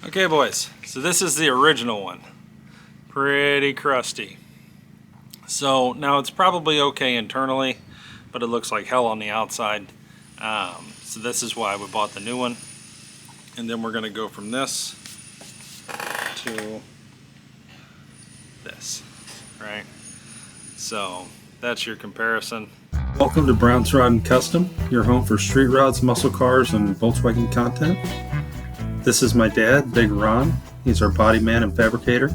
Okay boys, so this is the original one. Pretty crusty. So now it's probably okay internally, but it looks like hell on the outside. So this is why we bought the new one. And then we're gonna go from this to this, right? So that's your comparison. Welcome to Brown's Rod and Custom, your home for street rods, muscle cars, and Volkswagen content. This is my dad, Big Ron. He's our body man and fabricator.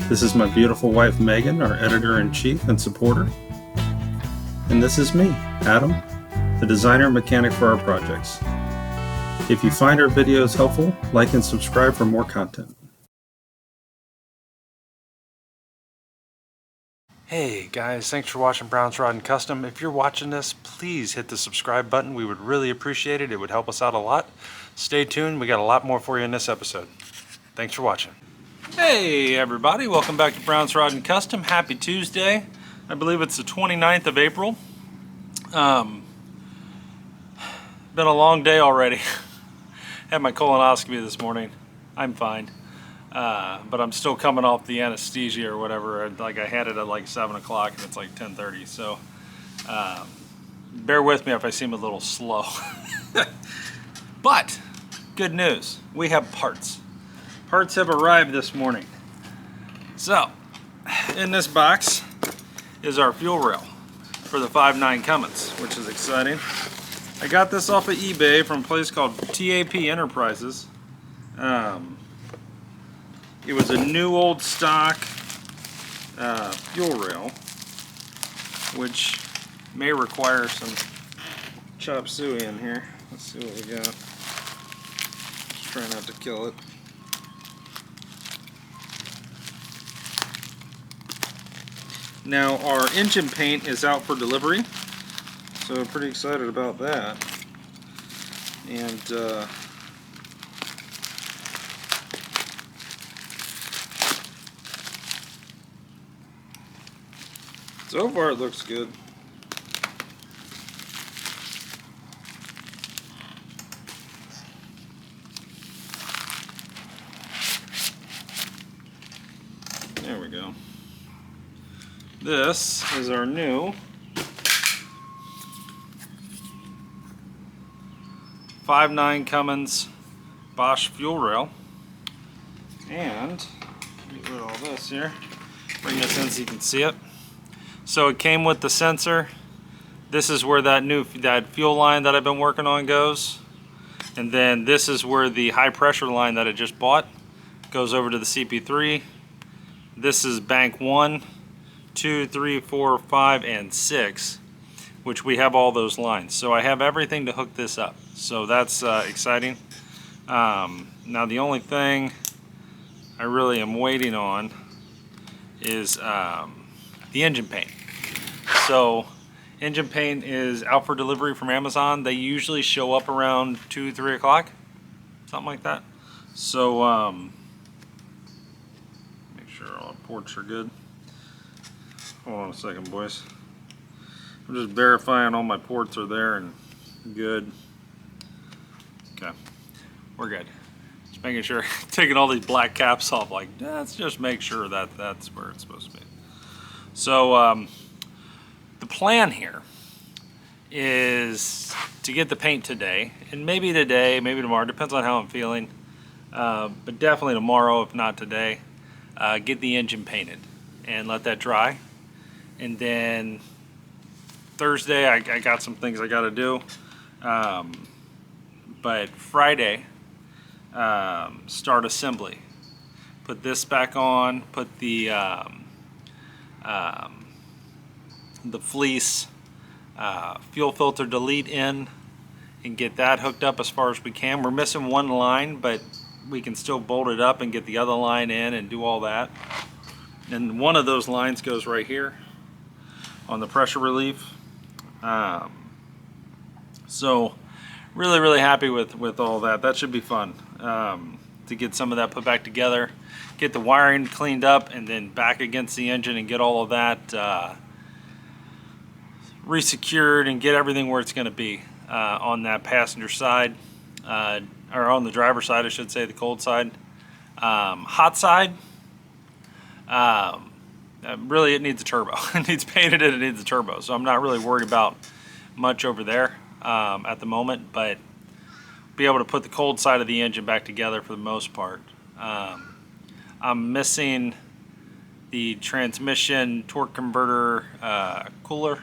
This is my beautiful wife, Megan, our editor-in-chief and supporter. And this is me, Adam, the designer and mechanic for our projects. If you find our videos helpful, like and subscribe for more content. Hey guys, thanks for watching Brown's Rod and Custom. If you're watching this, please hit the subscribe button. We would really appreciate it. It would help us out a lot. Stay tuned. We got a lot more for you in this episode. Thanks for watching. Hey everybody, welcome back to Brown's Rod and Custom. Happy Tuesday. I believe it's the 29th of April. Been a long day already. Had my colonoscopy this morning. I'm fine. But I'm still coming off the anesthesia or whatever. Like I had it at like 7 o'clock and it's like 10:30. So bear with me if I seem a little slow. But good news, we have parts. Parts have arrived this morning. So in this box is our fuel rail for the 5.9 Cummins, which is exciting. I got this off of eBay from a place called TAP Enterprises. It was a new old stock fuel rail, which may require some chop suey in here. Let's see what we got. Let's try not to kill it. Now our engine paint is out for delivery, so I'm pretty excited about that. And so far it looks good. There we go. This is our new 5.9 Cummins Bosch fuel rail. And get rid of all this here. Bring this in so you can see it. So it came with the sensor. This is where that fuel line that I've been working on goes. And then this is where the high pressure line that I just bought goes over to the CP3. This is bank 1, 2, 3, 4, 5, and 6, which we have all those lines. So I have everything to hook this up. So that's exciting. Now the only thing I really am waiting on is the engine paint. So engine paint is out for delivery from Amazon. They usually show up around 2, 3 o'clock, something like that. So make sure all the ports are good. Hold on a second, boys. I'm just verifying all my ports are there and good. Okay, we're good. Just making sure, taking all these black caps off, like, let's just make sure that that's where it's supposed to be. So the plan here is to get the paint today, and maybe today, maybe tomorrow, depends on how I'm feeling, but definitely tomorrow, if not today, get the engine painted and let that dry. And then Thursday I got some things I got to do, but Friday start assembly. Put this back on, put the Fleece fuel filter delete in, and get that hooked up as far as we can. We're missing one line, but we can still bolt it up and get the other line in and do all that. And one of those lines goes right here on the pressure relief. So really happy with all that. That should be fun to get some of that put back together, get the wiring cleaned up, and then back against the engine and get all of that resecured and get everything where it's going to be on that passenger side. or on the driver's side, I should say, the cold side. Hot side, really it needs a turbo. It needs painted and it needs a turbo. So I'm not really worried about much over there at the moment, but be able to put the cold side of the engine back together for the most part. I'm missing the transmission torque converter cooler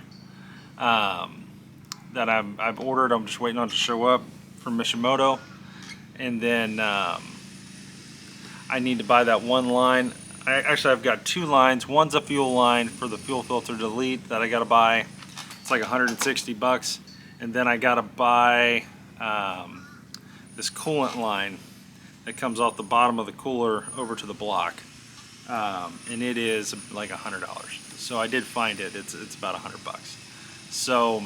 that I've ordered. I'm just waiting on it to show up from Mishimoto. And then I need to buy that one line. I've got two lines. One's a fuel line for the fuel filter delete that I gotta buy. It's like 160 bucks. And then I gotta buy this coolant line that comes off the bottom of the cooler over to the block. And it is like $100. So I did find it. It's about 100 bucks. So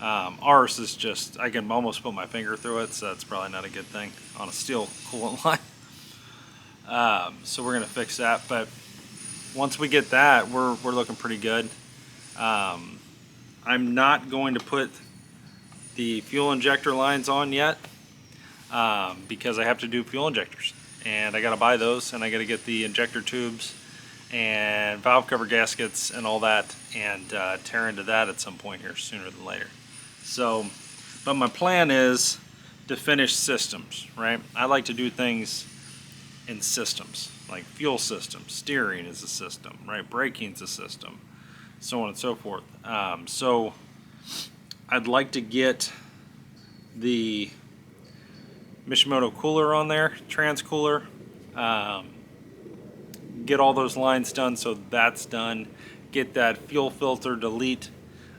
ours is just, I can almost put my finger through it, so that's probably not a good thing on a steel coolant line. So we're gonna fix that, but once we get that, we're looking pretty good. I'm not going to put the fuel injector lines on yet because I have to do fuel injectors, and I gotta buy those, and I gotta get the injector tubes and valve cover gaskets and all that, and tear into that at some point here sooner than later. So, but my plan is to finish systems, right? I like to do things in systems, like fuel systems, steering is a system, right? Braking's a system, so on and so forth. So I'd like to get the Mishimoto cooler on there, trans cooler, get all those lines done, so that's done. Get that fuel filter delete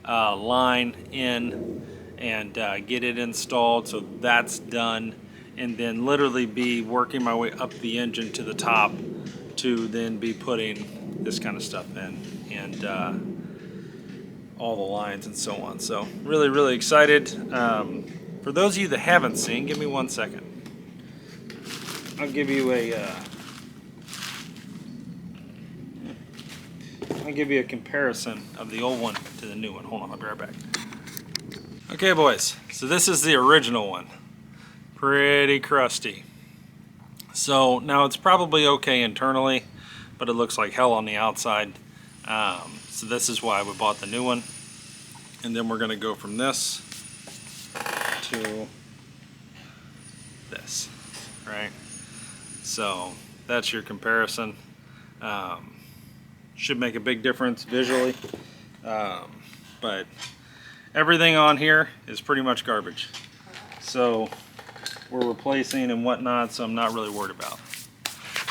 line in and get it installed, so that's done. And then literally be working my way up the engine to the top to then be putting this kind of stuff in, and all the lines and so on. So really, really excited. For those of you that haven't seen, give me 1 second. I'll give you a comparison of the old one to the new one. Hold on, I'll be right back. Okay, boys, so this is the original one. Pretty crusty. So now it's probably okay internally, but it looks like hell on the outside. So this is why we bought the new one. And then we're gonna go from this to this, right? So that's your comparison. Should make a big difference visually, but everything on here is pretty much garbage. So we're replacing and whatnot, so I'm not really worried about.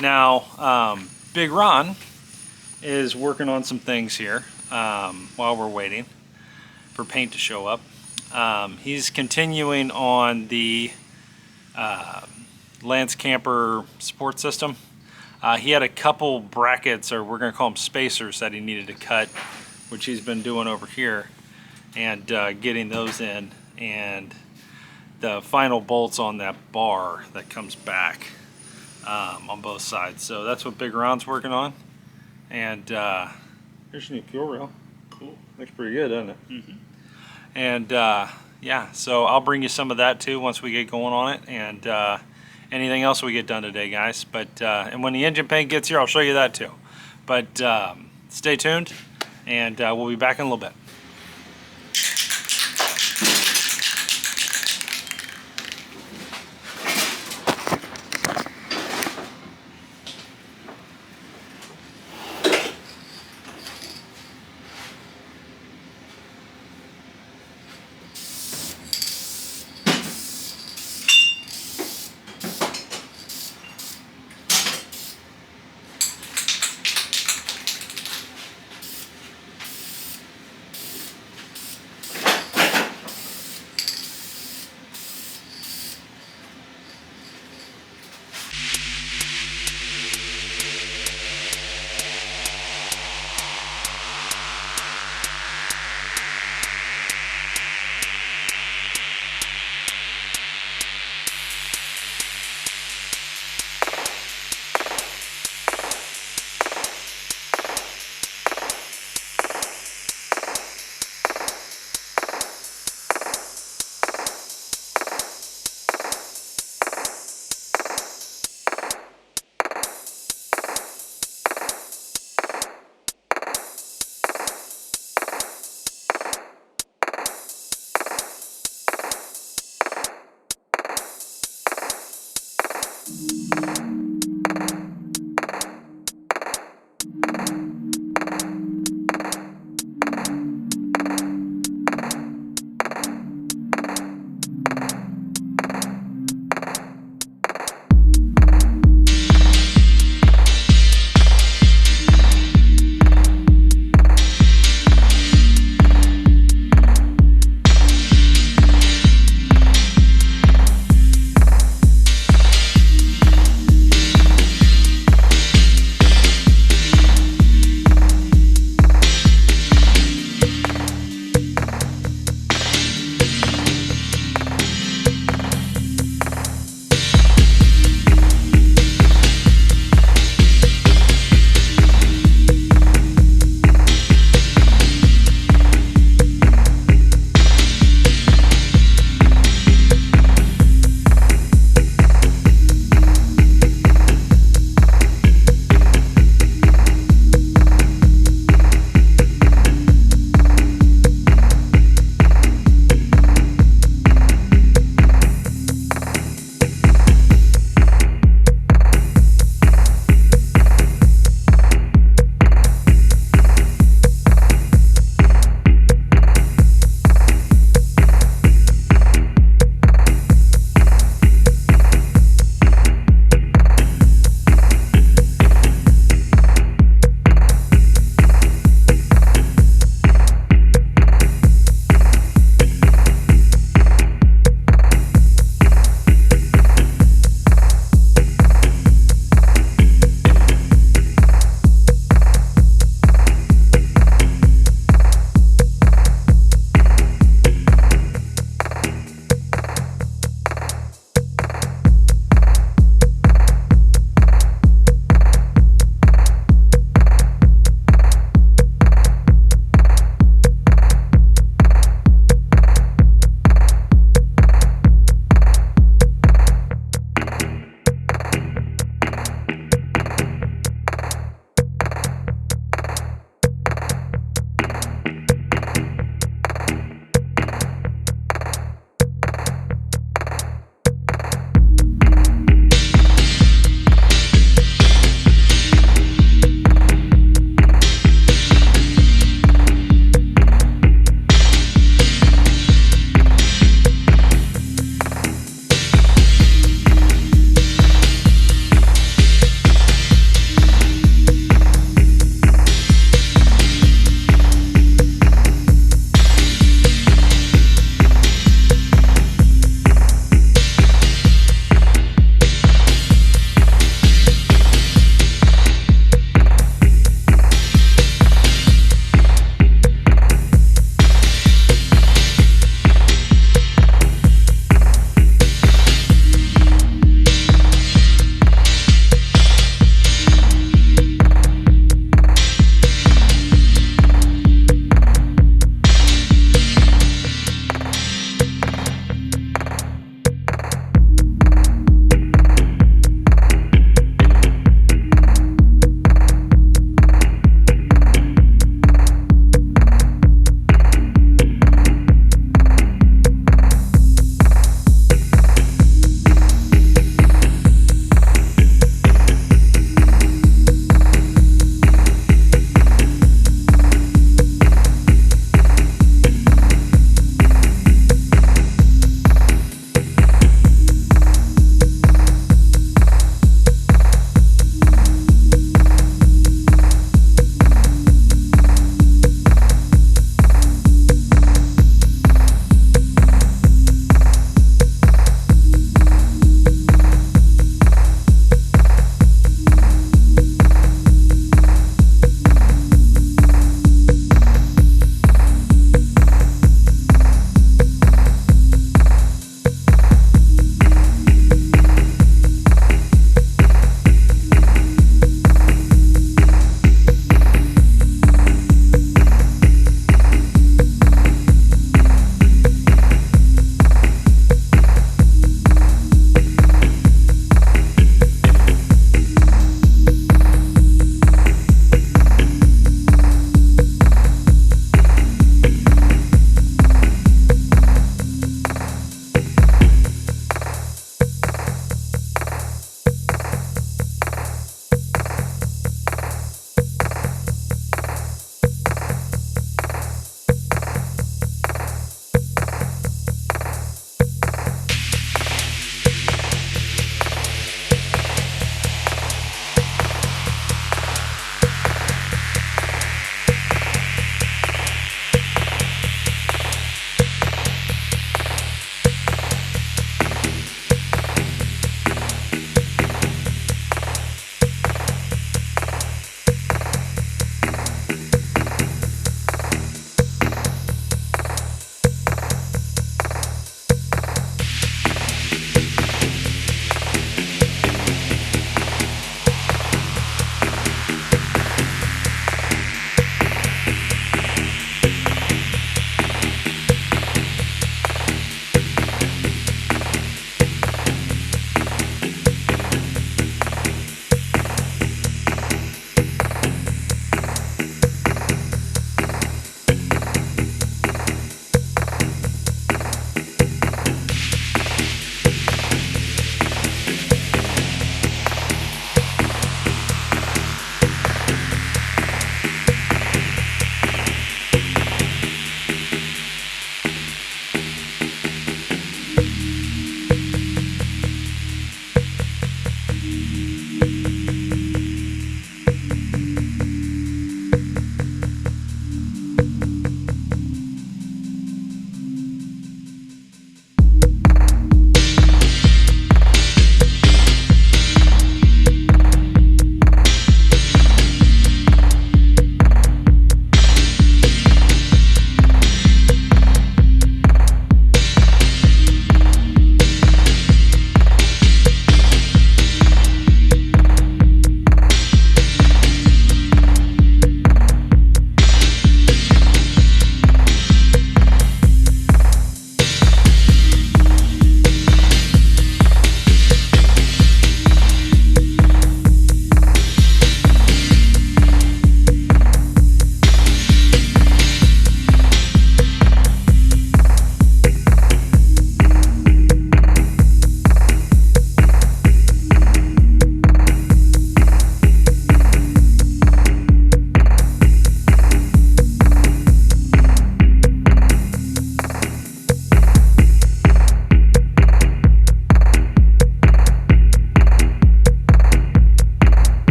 Now, Big Ron is working on some things here while we're waiting for paint to show up. He's continuing on the Lance Camper support system. He had a couple brackets, or we're gonna call them spacers, that he needed to cut, which he's been doing over here, and getting those in, and the final bolts on that bar that comes back on both sides. So that's what Big Ron's working on. And here's your new fuel rail. Cool. Looks pretty good, doesn't it? Mm-hmm. And yeah, so I'll bring you some of that too once we get going on it, and anything else we get done today, guys. But and when the engine paint gets here, I'll show you that too. But stay tuned, and we'll be back in a little bit.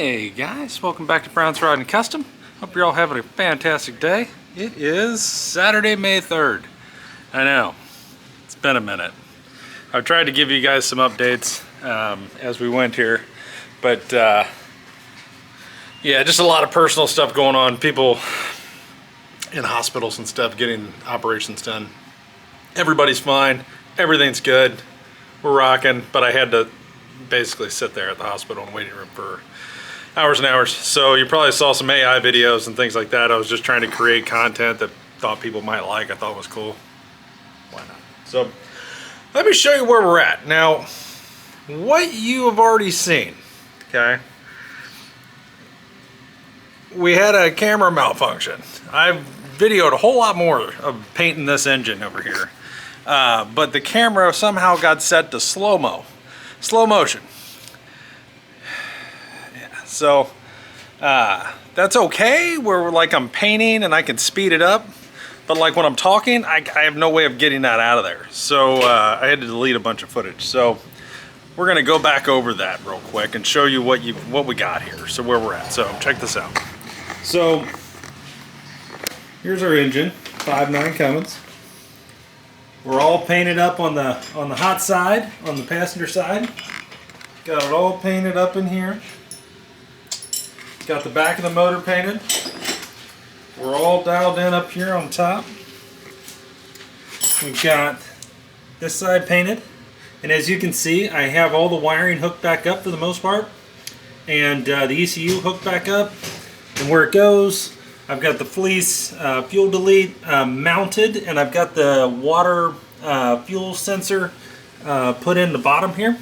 Hey guys, welcome back to Brown's Rod and Custom. Hope you're all having a fantastic day. It is Saturday, May 3rd. I know, it's been a minute. I've tried to give you guys some updates as we went here, but yeah, just a lot of personal stuff going on. People in hospitals and stuff getting operations done. Everybody's fine, everything's good, we're rocking, but I had to basically sit there at the hospital in the waiting room for hours and hours. So you probably saw some AI videos and things like that. I was just trying to create content that thought people might like. I thought was cool. Why not? So let me show you where we're at. Now, what you have already seen, okay? We had a camera malfunction. I've videoed a whole lot more of painting this engine over here. But the camera somehow got set to slow motion. Yeah, so that's okay where like I'm painting and I can speed it up, but like when I'm talking I have no way of getting that out of there, so I had to delete a bunch of footage. So we're gonna go back over that real quick and show you what we got here, so where we're at. So check this out. So here's our engine, 5.9 Cummins. We're all painted up on the hot side, on the passenger side. Got it all painted up in here. Got the back of the motor painted. We're all dialed in up here on top. We've got this side painted. And as you can see, I have all the wiring hooked back up for the most part. And the ECU hooked back up. And where it goes, I've got the Fleece fuel delete mounted, and I've got the water fuel sensor put in the bottom here.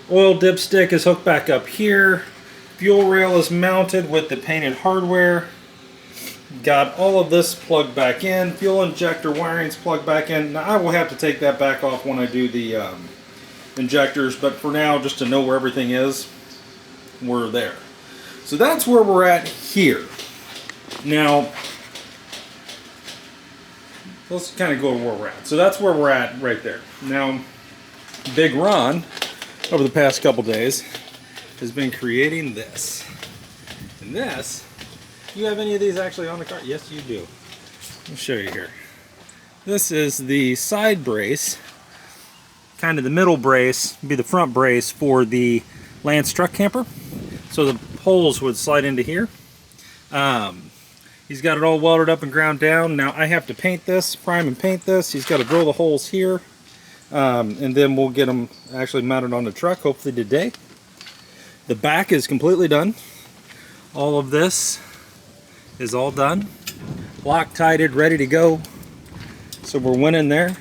Oil dipstick is hooked back up here. Fuel rail is mounted with the painted hardware. Got all of this plugged back in. Fuel injector wiring's plugged back in. Now I will have to take that back off when I do the injectors, but for now, just to know where everything is, we're there. So that's where we're at here. Now, let's kind of go where we're at. So that's where we're at right there. Now, Big Ron, over the past couple days, has been creating this. And this, you have any of these actually on the car? Yes, you do. I'll show you here. This is the side brace, kind of the middle brace, be the front brace for the Lance truck camper. So the holes would slide into here. He's got it all welded up and ground down. Now I have to paint this, prime and paint this. He's got to drill the holes here. And then we'll get them actually mounted on the truck, hopefully today. The back is completely done. All of this is all done. Loctited, ready to go. So we're winning there.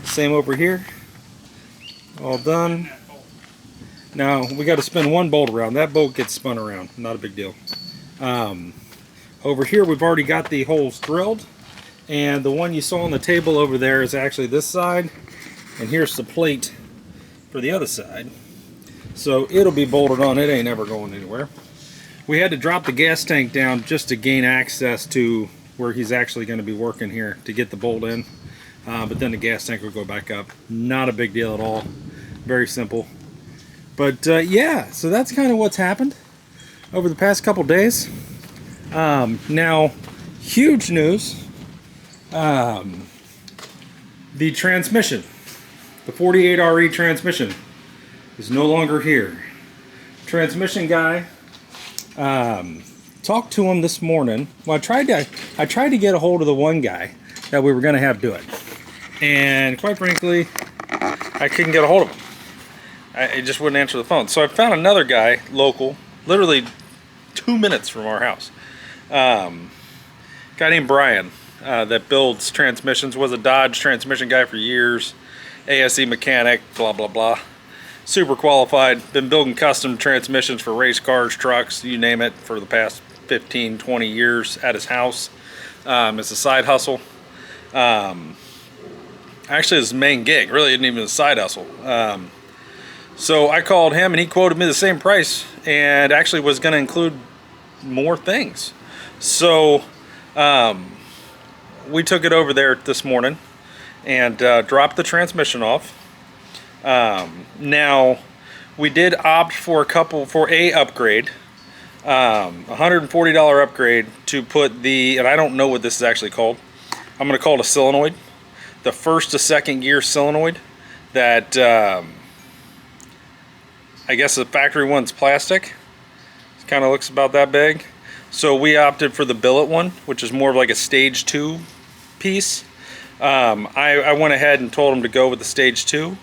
Same over here. All done. Now we got to spin one bolt around. That bolt gets spun around, not a big deal. Over here we've already got the holes drilled, and the one you saw on the table over there is actually this side, and here's the plate for the other side. So it'll be bolted on, it ain't ever going anywhere. We had to drop the gas tank down just to gain access to where he's actually going to be working here to get the bolt in, but then the gas tank will go back up. Not a big deal at all, very simple. But yeah, so that's kind of what's happened over the past couple days. Now, huge news, the transmission, the 48RE transmission is no longer here. Transmission guy, talked to him this morning. Well, I tried to get a hold of the one guy that we were going to have do it. And quite frankly, I couldn't get a hold of him. He just wouldn't answer the phone. So I found another guy, local, literally 2 minutes from our house. Guy named Brian that builds transmissions, was a Dodge transmission guy for years, ASE mechanic, blah, blah, blah. Super qualified, been building custom transmissions for race cars, trucks, you name it, for the past 15, 20 years at his house. It's a side hustle. Actually, his main gig, really isn't even a side hustle. So I called him and he quoted me the same price and actually was going to include more things. So we took it over there this morning and dropped the transmission off. Now we did opt for a upgrade, $140 upgrade to put the, and I don't know what this is actually called. I'm going to call it a solenoid, the first to second gear solenoid. That I guess the factory one's plastic. It kind of looks about that big. So we opted for the billet one, which is more of like a stage 2 piece. I went ahead and told them to go with the stage 2,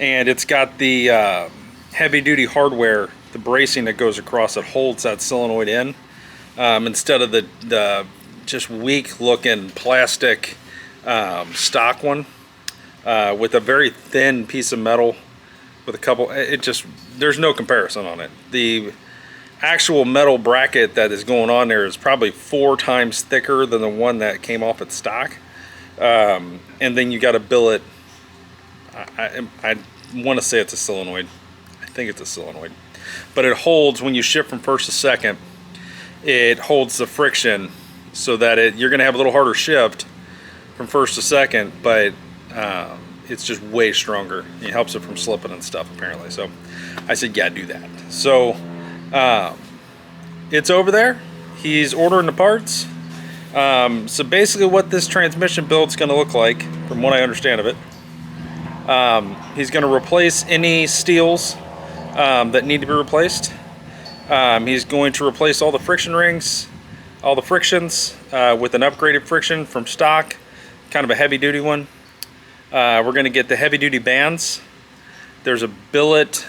and it's got the heavy duty hardware, the bracing that goes across that holds that solenoid in, instead of the just weak looking plastic stock one, with a very thin piece of metal with a couple, there's no comparison on it. The actual metal bracket that is going on there is probably 4 times thicker than the one that came off at stock. And then you got a billet. I want to say it's a solenoid. I think it's a solenoid. But it holds, when you shift from first to second, it holds the friction so that you're going to have a little harder shift from first to second, but it's just way stronger. It helps it from slipping and stuff, apparently. So I said, yeah, do that. So it's over there. He's ordering the parts. So basically what this transmission build's going to look like, from what I understand of it, he's going to replace any steels that need to be replaced. He's going to replace all the friction rings, all the frictions, with an upgraded friction from stock, kind of a heavy duty one. We're going to get the heavy duty bands. There's a billet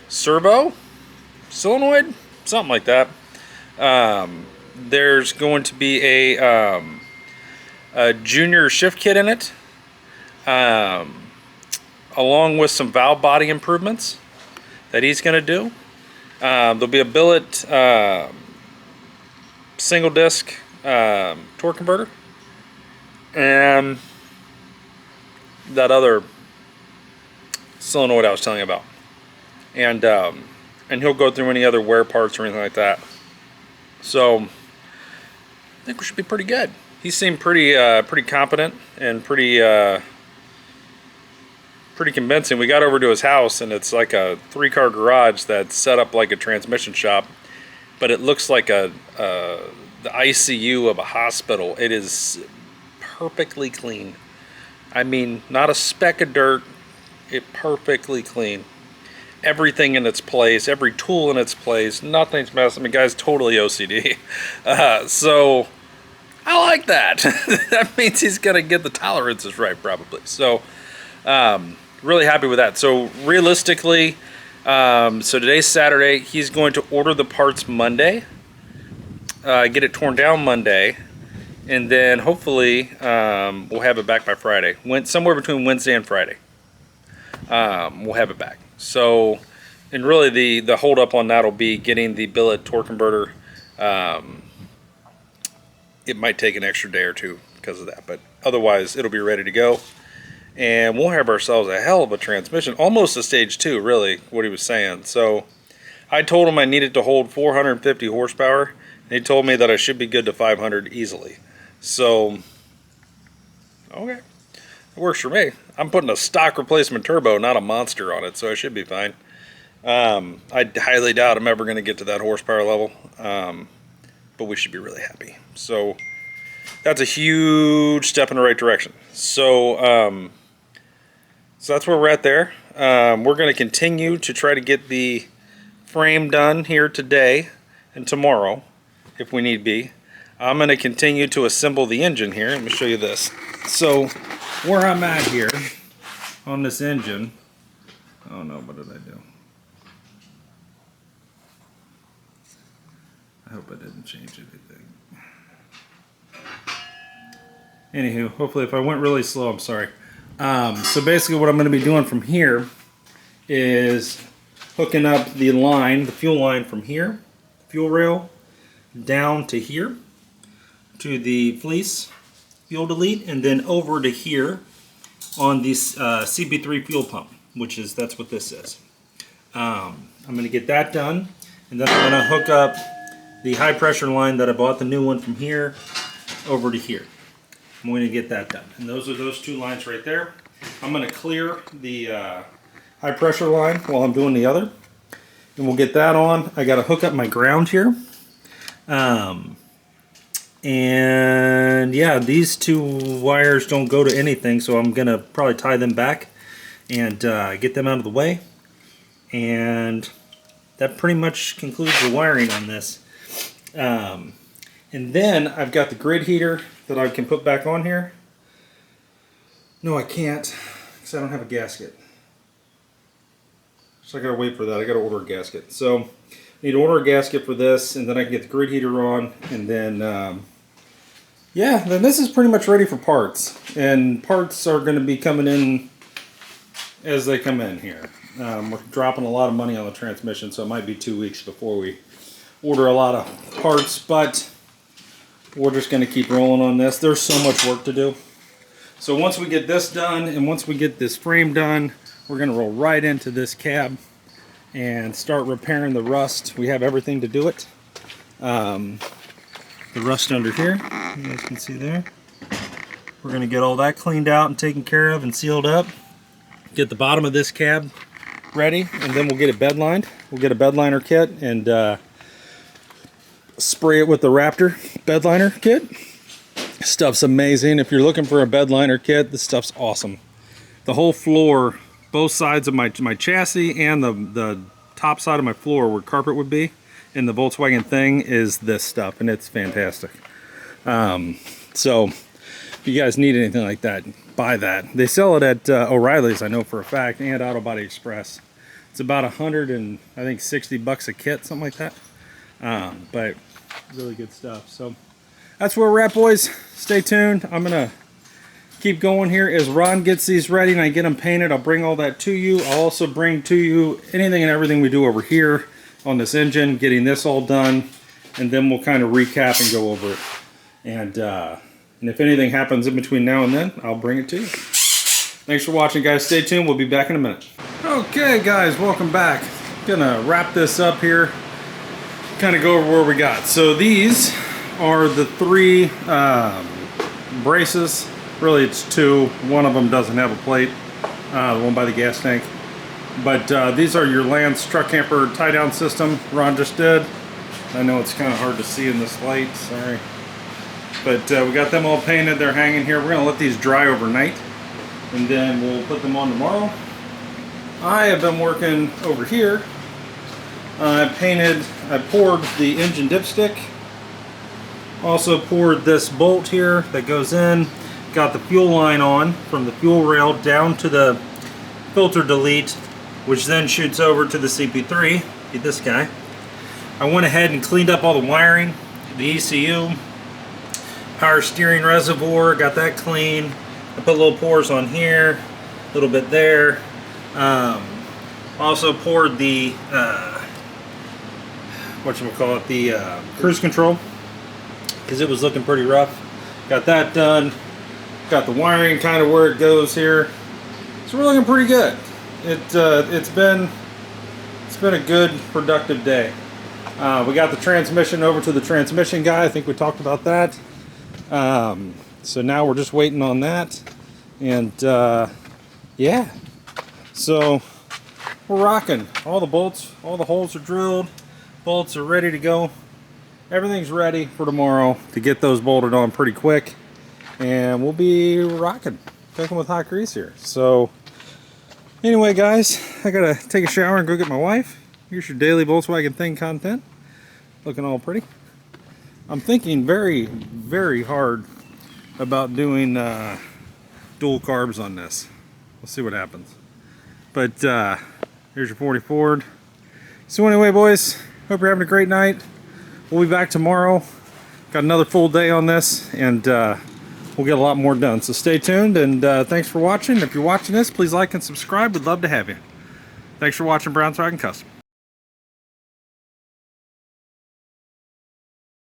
servo solenoid, something like that. There's going to be a junior shift kit in it, along with some valve body improvements that he's going to do. There'll be a billet single disc torque converter, and that other solenoid I was telling you about. And he'll go through any other wear parts or anything like that. So I think we should be pretty good. He seemed pretty competent and pretty convincing. We got over to his house, and it's like a 3-car garage that's set up like a transmission shop, but it looks like the ICU of a hospital. It is perfectly clean. I mean, not a speck of dirt. It perfectly clean. Everything in its place, every tool in its place, nothing's messed. I mean, guy's totally OCD. So I like that. That means he's gonna get the tolerances right, probably. So really happy with that. So realistically, so today's Saturday. He's going to order the parts Monday, get it torn down Monday, and then hopefully we'll have it back by Friday. Somewhere between Wednesday and Friday, we'll have it back. So, and really the hold up on that will be getting the billet torque converter. It might take an extra day or two because of that, but otherwise it'll be ready to go. And we'll have ourselves a hell of a transmission, almost a stage 2, really, what he was saying. So I told him I needed to hold 450 horsepower, and he told me that I should be good to 500 easily. So, okay, it works for me. I'm putting a stock replacement turbo, not a monster, on it, so I should be fine. I highly doubt I'm ever going to get to that horsepower level, but we should be really happy. So that's a huge step in the right direction. So, so that's where we're at there. We're going to continue to try to get the frame done here today and tomorrow, if we need be. I'm going to continue to assemble the engine here. Let me show you this. So where I'm at here on this engine, oh no, what did I do? I hope I didn't change anything. Anywho, hopefully if I went really slow, I'm sorry. So basically what I'm going to be doing from here is hooking up the line, the fuel line from here, fuel rail, down to here, to the Fleece fuel delete, and then over to here on this CP3 fuel pump, that's what this is. I'm going to get that done, and then I'm going to hook up the high pressure line that I bought, the new one, from here over to here. I'm going to get that done, and those are those 2 lines right there. I'm going to clear the high pressure line while I'm doing the other. And we'll get that on. I got to hook up my ground here. And yeah, these two wires don't go to anything, so I'm going to probably tie them back and get them out of the way. And that pretty much concludes the wiring on this. And then I've got the grid heater that I can put back on here. No, I can't, because I don't have a gasket. So I gotta wait for that. I gotta order a gasket. So I need to order a gasket for this, and then I can get the grid heater on, and then yeah, then this is pretty much ready for parts. And parts are gonna be coming in as they come in here. We're dropping a lot of money on the transmission, so it might be 2 weeks before we order a lot of parts, but we're just gonna keep rolling on this. There's so much work to do. So once we get this done, and once we get this frame done, we're going to roll right into this cab and start repairing the rust. We have everything to do it. The rust under here, you guys can see there. We're going to get all that cleaned out and taken care of and sealed up. Get the bottom of this cab ready, and then we'll get it bed lined. We'll get a bed liner kit and spray it with the Raptor bed liner kit. Stuff's amazing. If you're looking for a bed liner kit, this stuff's awesome. The whole floor, both sides of my chassis and the top side of my floor where carpet would be in the Volkswagen thing is this stuff, and it's fantastic. So if you guys need anything like that, buy that. They sell it at O'Reilly's, I know for a fact, and Auto Body Express. It's about $160 a kit, something like that. But really good stuff. So that's where we're at, boys. Stay tuned. I'm gonna keep going here as Ron gets these ready and I get them painted. I'll bring all that to you. I'll also bring to you anything and everything we do over here on this engine, getting this all done, and then we'll kind of recap and go over it. And if anything happens in between now and then, I'll bring it to you. Thanks for watching, guys. Stay tuned. We'll be back in a minute. Okay, guys, welcome back. Gonna wrap this up here, kind of go over where we got. So these are the three braces. Really, it's two. One of them doesn't have a plate, the one by the gas tank. But these are your Lance truck camper tie-down system Ron just did. I know it's kind of hard to see in this light, sorry. But we got them all painted. They're hanging here. We're going to let these dry overnight, and then we'll put them on tomorrow. I have been working over here. I poured the engine dipstick. Also poured this bolt here that goes in. Got the fuel line on from the fuel rail down to the filter delete, which then shoots over to the CP3. Get this guy. I went ahead and cleaned up all the wiring, the ECU, power steering reservoir, got that clean. I put little pores on here, a little bit there. Also poured the the cruise control, because it was looking pretty rough. Got that done. Got the wiring kind of where it goes here. So we're looking pretty good. It's been a good, productive day. We got the transmission over to the transmission guy. I think we talked about that. So now we're just waiting on that. And yeah. So we're rocking. All the bolts, all the holes are drilled. Bolts are ready to go. Everything's ready for tomorrow to get those bolted on pretty quick. And we'll be rocking, cooking with hot grease here. So anyway, guys, I gotta take a shower and go get my wife. Here's your daily Volkswagen Thing content, looking all pretty. I'm thinking very, very hard about doing dual carbs on this. We'll see what happens. But here's your 40 Ford. So anyway, boys, hope you're having a great night. We'll be back tomorrow. Got another full day on this, and we'll get a lot more done. So stay tuned, and thanks for watching. If you're watching this, please like and subscribe. We'd love to have you. Thanks for watching Brown's Wagon Custom.